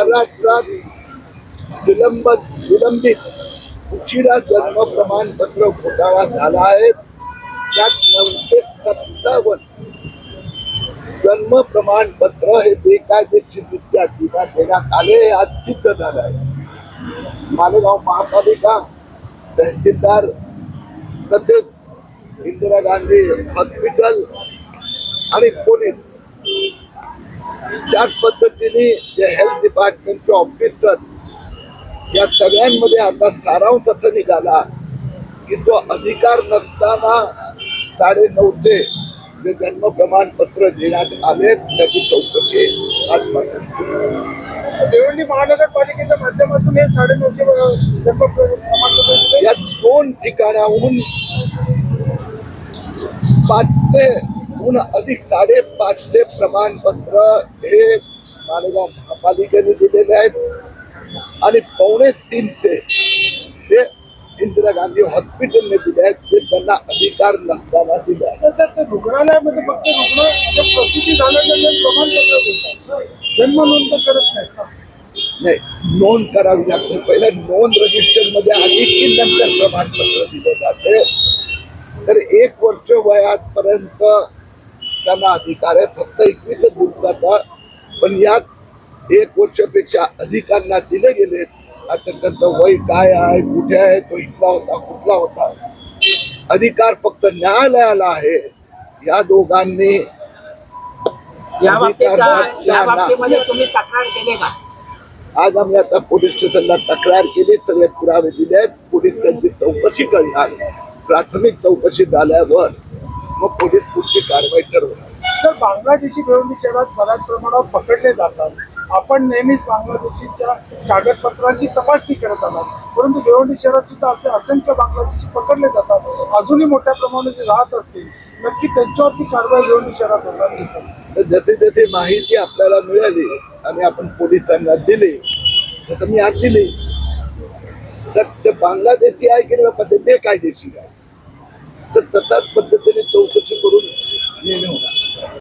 महाराष्ट्रात विलंबित उशिरा जन्म प्रमाणपत्र घोटाळा झाला आहे। त्यात 957 जन्म प्रमाणपत्र हे बेकायदेशीररित्या देण्यात आले, हे आज सिद्ध झालं आहे। मालेगाव महापालिका, तहसीलदार तसेच इंदिरा गांधी हॉस्पिटल आणि पोलीस, त्याच पद्धतीने जे हेल्थ डिपार्टमेंटचे ऑफिसर, या सगळ्यांमध्ये आता सारांश असं निघाला की जो अधिकार नसताना 950 जे जन्म प्रमाणपत्र देण्यात आले त्याची चौकशी भिवंडी महानगरपालिकेच्या माध्यमातून हे 950 जन्म प्रमाणपत्र या 2 ठिकाणाहून 500हून अधिक 550 प्रमाणपत्र हे मालेगाव महापालिकेने दिलेले आहेत आणि 250 हे इंदिरा गांधी हॉस्पिटलने दिले आहेत, जे त्यांना अधिकार नसताना दिले आहेत। रुग्णालयामध्ये फक्त रुग्ण प्रसूती झाल्यानंतर प्रमाणपत्र देतात, जन्म नोंद करत नाही, नोंद करावी लागते। पहिले नोंद रजिस्टर मध्ये आली की नंतर प्रमाणपत्र दिले जाते। तर 1 वर्ष वयापर्यंत त्यांना अधिकार आहे, फक्त 21 दिवसाचा, पण यात 1 वर्षापेक्षा अधिकांना दिले गेले। आता त्यांचं वय काय आहे, कुठे आहे, तो इथला होता कुठला होता, अधिकार फक्त न्यायालयाला आहे। या दोघांनी तुम्ही तक्रार केली का? आज आम्ही आता पोलीस स्टेशनला तक्रार केली, सगळे पुरावे दिले आहेत, पोलीस त्यांची चौकशी करणार, प्राथमिक चौकशी झाल्यावर मग पोलीस पुढची कारवाई ठरवणार। सर, बांगलादेशी भिवंडी शहरात बऱ्याच प्रमाणात पकडले जातात, आपण नेहमीच बांगलादेशीच्या कागदपत्रांची तपासणी करत आलात, परंतु भिवंडी शहरात सुद्धा असे असंख्य बांगलादेशी पकडले जातात, अजूनही मोठ्या प्रमाणात राहत असतील, नक्की त्यांच्यावरती कारवाई भिवंडी शहरात होणार? जसे जसे माहिती आपल्याला मिळाली आणि आपण पोलिसांना दिली, तर मी आज दिली, तर ते बांगलादेशी आहे की नाही ते कायदेशीर आहे, तर तशाच पद्धतीने चौकशी करून निर्णय होणार।